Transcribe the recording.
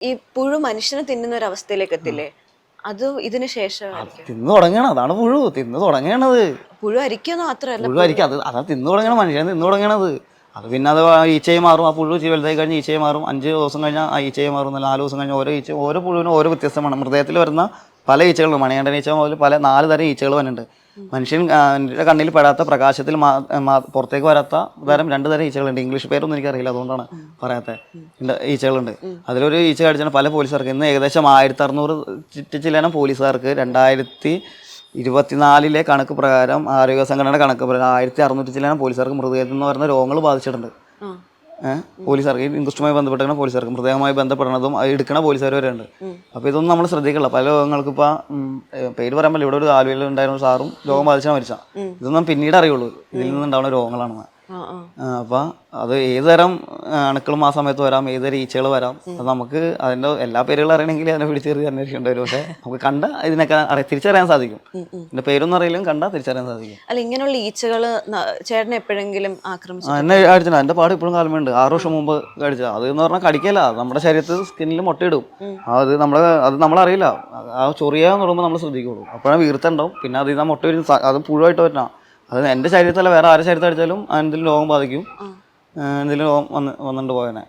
ഈ പുഴു മനുഷ്യനെ തിന്നുന്ന ഒരു അവസ്ഥയിലേക്ക് എത്തില്ലേ? അത് ഇതിന് ശേഷം തിന്നു തുടങ്ങണം, അതാണ് പുഴു തിന്നു തുടങ്ങണത്. പുഴു അരിക്കുന്ന മാത്രല്ല, പുഴു അരിക്കും, അതാണ് തിന്നു തുടങ്ങണം, മനുഷ്യൻ തിന്നു തുടങ്ങണത്. അത് പിന്നെ അത് ഈച്ചയെ മാറും, ആ പുഴു വലുതായി കഴിഞ്ഞ് ഈച്ചയെ മാറും, 5 ദിവസം കഴിഞ്ഞാൽ ആ ഈച്ചയെ മാറും, 4 ദിവസം കഴിഞ്ഞാൽ ഓരോ പുഴുവിനും ഓരോ വ്യത്യസ്തമാണ്. മൃതത്തിൽ വരുന്ന പല ഈച്ചകളുണ്ട്, മണികണ്ഠൻ ഈച്ച മുതൽ 4 തരം ഈച്ചകൾ വന്നിട്ടുണ്ട്. മനുഷ്യൻ കണ്ണിൽ പെടാത്ത പ്രകാശത്തിൽ പുറത്തേക്ക് വരാത്ത തരം 2 തരം ഈച്ചകളുണ്ട്. ഇംഗ്ലീഷ് പേരൊന്നും എനിക്കറിയില്ല, അതുകൊണ്ടാണ് പറയാത്ത ഈച്ചകളുണ്ട്. അതിലൊരു ഈച്ച കടിച്ചാണ് പല പോലീസുകാർക്ക് ഇന്ന് ഏകദേശം 1600 ചില്ലേനം പോലീസുകാർക്ക് 2024 കണക്ക് പ്രകാരം, ആരോഗ്യ സംഘടനയുടെ കണക്ക് പ്രകാരം 1600 ചില്ലേനം പോലീസുകാർക്ക് മൃതദേഹത്തിൽ നിന്ന് വരുന്ന രോഗങ്ങൾ ബാധിച്ചിട്ടുണ്ട്. പോലീസുകാർക്ക്, ഈ ഇൻഡസ്ട്രിയുമായി ബന്ധപ്പെട്ട പോലീസുകാർക്ക്, മൃതദേഹവുമായി ബന്ധപ്പെടുന്നതും അത് എടുക്കുന്ന പോലീസുകാർ വരെ ഉണ്ട്. അപ്പോൾ ഇതൊന്നും നമ്മൾ ശ്രദ്ധിക്കില്ല. പല രോഗങ്ങൾക്ക് ഇപ്പോൾ പേര് പറയാൻ പറ്റില്ല. ഇവിടെ ഒരു ആലുവയിൽ ഉണ്ടായിരുന്ന സാറും രോഗം ബാധിച്ചാൽ മരിച്ച, ഇതൊന്നും പിന്നീട് അറിയുള്ളൂ ഇതിൽ നിന്നുണ്ടാവുന്ന രോഗങ്ങളാണെന്ന്. അപ്പം അത് ഏതുതരം അണുക്കളും ആ സമയത്ത് വരാം, ഏതുതരം ഈച്ചകൾ വരാം. അത് നമുക്ക് അതിൻ്റെ എല്ലാ പേരുകളും അറിയണമെങ്കിൽ അതിനെ പിടിച്ചേറി അന്വേഷിക്കേണ്ടി വരും. പക്ഷേ നമുക്ക് കണ്ട ഇതിനൊക്കെ തിരിച്ചറിയാൻ സാധിക്കും. ഇതിൻ്റെ പേരൊന്നും അറിയില്ലെങ്കിലും കണ്ടാൽ തിരിച്ചറിയാൻ സാധിക്കും. അല്ല, ഇങ്ങനെയുള്ള ഈച്ചകൾ ചേട്ടനെ എപ്പോഴെങ്കിലും ആക്രമിച്ചു? എന്നെ അടിച്ചിട്ടുണ്ട്, എൻ്റെ പാട് ഇപ്പോഴും കാലമുണ്ട്. 6 വർഷം മുമ്പ് കടിച്ചത്. അത് എന്ന് പറഞ്ഞാൽ കടിക്കല്ല, നമ്മുടെ ശരീരത്തിൽ സ്കിന്നിൽ മുട്ടയിടും. അത് നമ്മളറിയില്ല. ആ ചൊറിയാൻ തുടങ്ങുമ്പോൾ നമ്മൾ ശ്രദ്ധിക്കുള്ളൂ. അപ്പോഴാണ് വീർത്തുണ്ടാവും. പിന്നെ അതിൽ നിന്ന് മുട്ട വരും, അത് പുഴുവായിട്ട് വരണം. അത് എൻ്റെ ശരീരത്തല്ല, വേറെ ആരുടെ ശരീരത്തിൽ അടിച്ചാലും എന്തെങ്കിലും രോഗം ബാധിക്കും. എന്തെങ്കിലും രോഗം വന്നിട്ട് പോയനെ.